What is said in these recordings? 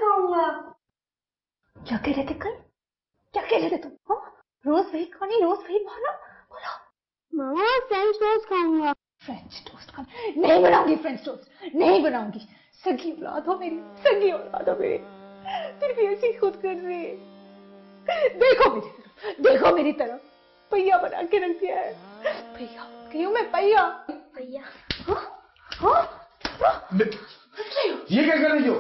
खाऊंगा। क्या कह रहे थे कल? क्या कह रहे थे तुम? हाँ, रोज वही खानी, रोज वही खाना। बोलो। मामा फ्रेंच टोस्ट खाऊंगा। फ्रेंच टोस्ट खाना? नहीं बनाऊंगी फ्रेंच टोस्ट, नहीं बनाऊंगी। सगी औलाद हो मेरी, सगी औलाद हो मेरी, फिर भी ऐसी खुद कर रही। देखो मेरी तरफ, पहिया बना के रख दिया है। पहिया क्यों? मैं पहिया पहिया। ये क्या कर रही हो?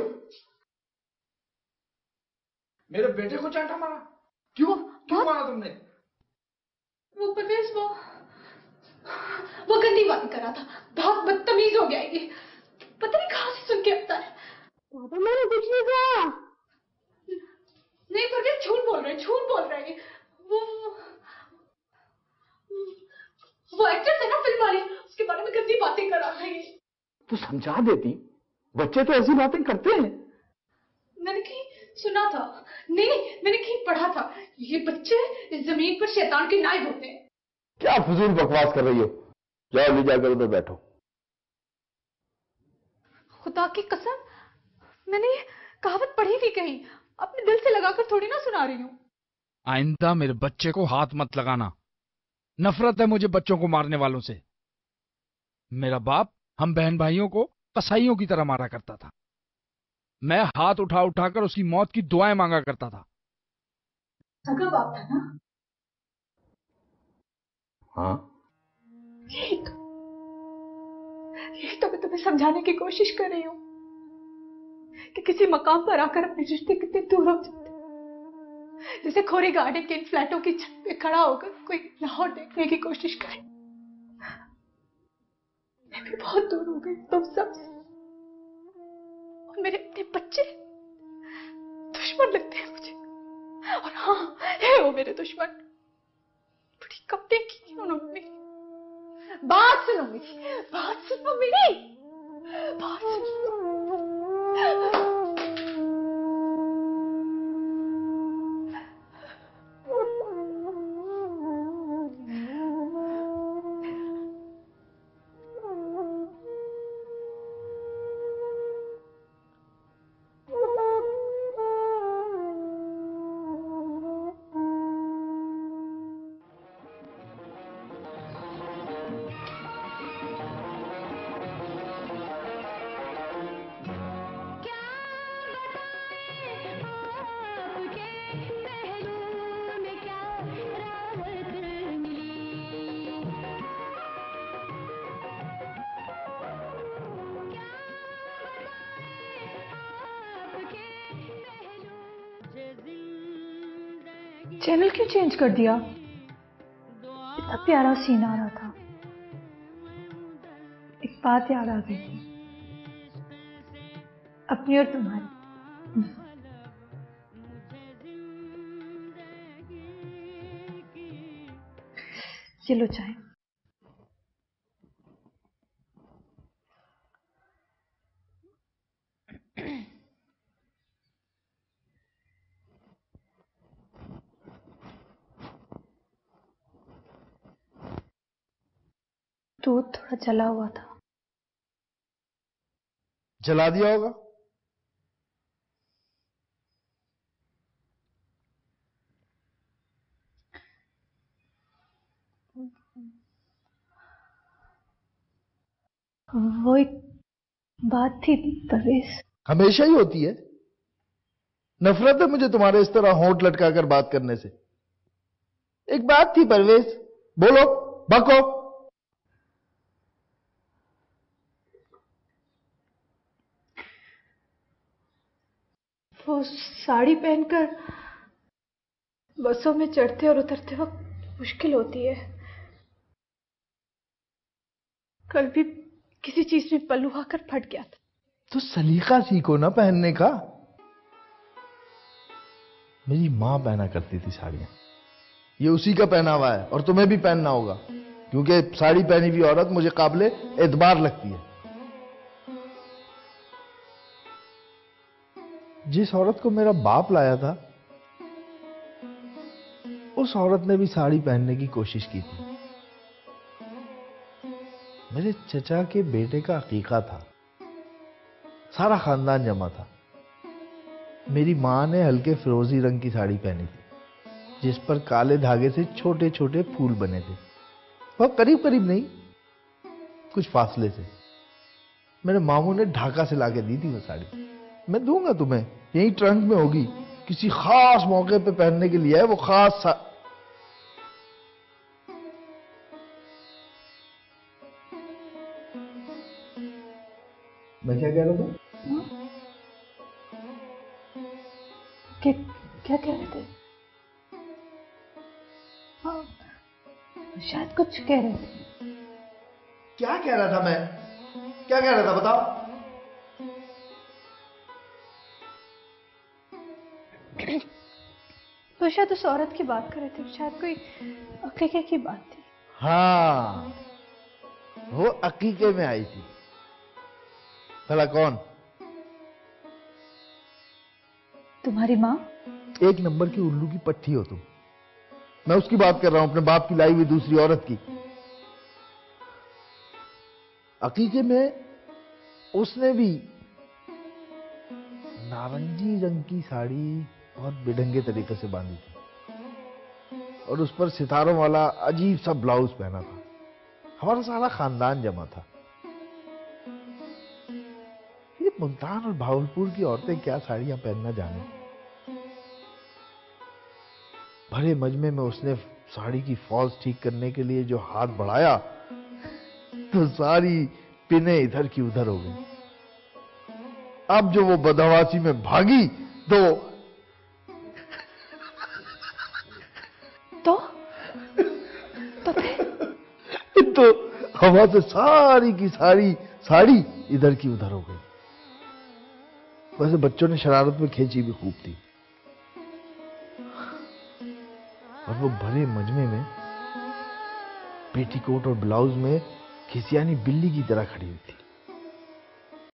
मेरे बेटे को चांटा मारा? क्यों मारा तुमने? वो परवेज, वो गंदी बात कर रहा था, बहुत बदतमीज हो गया ये। पता नहीं कहां से सुन के आता है। पापा मैंने कुछ नहीं कहा। नहीं परवेज, झूठ बोल रहे हैं। वो एक्ट्रेस है ना फिल्म वाली, उसके बारे में गंदी बातें कर रहा था ये। तू समझा देती, बच्चे तो ऐसी बातें करते हैं। मैंने कहीं सुना था, नहीं मैंने कहीं पढ़ा था, ये बच्चे इस जमीन पर शैतान के नायब होते हैं। क्या फजूल बकवास कर रही हो? जाओ ले जाकर उधर बैठो। खुदा की कसम, मैंने ये कहावत पढ़ी थी कहीं, अपने दिल से लगाकर थोड़ी ना सुना रही हूँ। आइंदा मेरे बच्चे को हाथ मत लगाना। नफरत है मुझे बच्चों को मारने वालों से। मेरा बाप हम बहन भाइयों को कसाईयों की तरह मारा करता था। मैं हाथ उठा उठाकर उसकी मौत की दुआएं मांगा करता था। सगा बाप था ना? हाँ, यही तो मैं तुम्हें समझाने की कोशिश कर रही हूँ कि किसी मकाम पर आकर अपने रिश्ते कितने दूर हो जाते, जैसे खोरी गार्डन के इन फ्लैटों की छत पे खड़ा होकर कोई लाहौर देखने की कोशिश करे। मैं भी बहुत दूर हो गई तुम सब से, और मेरे अपने बच्चे दुश्मन लगते हैं मुझे। और हाँ, है वो मेरे दुश्मन। बड़ी कपड़े की उन्होंने मेरी। बात सुनो मेरी, बात सुनो मेरी, बात सुनो। चैनल क्यों चेंज कर दिया? इतना प्यारा सीन आ रहा था। एक बात याद आ गई थी, अपनी और तुम्हारी। चलो चाय। दूध थोड़ा जला हुआ था। जला दिया होगा। वो एक बात थी परवेज। हमेशा ही होती है। नफरत है मुझे तुम्हारे इस तरह होंठ लटकाकर बात करने से। एक बात थी परवेज, बोलो, बको। वो साड़ी पहनकर बसों में चढ़ते और उतरते वक्त मुश्किल होती है। कल भी किसी चीज में पल्लू आकर फट गया था। तो सलीका सीखो ना पहनने का। मेरी मां पहना करती थी साड़ियां, ये उसी का पहनावा है और तुम्हें भी पहनना होगा, क्योंकि साड़ी पहनी हुई औरत मुझे काबिले एतबार लगती है। जिस औरत को मेरा बाप लाया था, उस औरत ने भी साड़ी पहनने की कोशिश की थी। मेरे चचा के बेटे का अकीका था, सारा खानदान जमा था। मेरी माँ ने हल्के फिरोजी रंग की साड़ी पहनी थी जिस पर काले धागे से छोटे छोटे फूल बने थे। वह करीब करीब नहीं, कुछ फासले से। मेरे मामू ने ढाका से लाके दी थी वो साड़ी। मैं दूंगा तुम्हें, यही ट्रंक में होगी, किसी खास मौके पे पहनने के लिए है वो खास मैं क्या कह रहा था? क्या कह रहे थे? हाँ, शायद कुछ कह रहे थे। क्या कह रहा था मैं? क्या कह रहा था बताओ? तो शायद उस औरत की बात कर रहे थे, शायद कोई अकीके की बात थी। हाँ, वो अकीके में आई थी। भला कौन? तुम्हारी माँ? एक नंबर की उल्लू की पट्टी हो तुम। मैं उसकी बात कर रहा हूं, अपने बाप की लाई हुई दूसरी औरत की। अकीके में उसने भी नारंगी रंग की साड़ी बहुत बेढंगे तरीके से बांधी थी और उस पर सितारों वाला अजीब सा ब्लाउज पहना था। हमारा सारा खानदान जमा था। ये मुल्तान और भावलपुर की औरतें क्या साड़ियां पहनना जाने। भरे मजमे में उसने साड़ी की फॉल्स ठीक करने के लिए जो हाथ बढ़ाया तो सारी पिने इधर की उधर हो गई। अब जो वो बदहवासी में भागी तो तो हवा से सारी की सारी साड़ी इधर की उधर हो गई। वैसे बच्चों ने शरारत में खींची भी खूब थी और वो भरे मजमे में पेटीकोट और ब्लाउज में खिसियानी बिल्ली की तरह खड़ी हुई थी।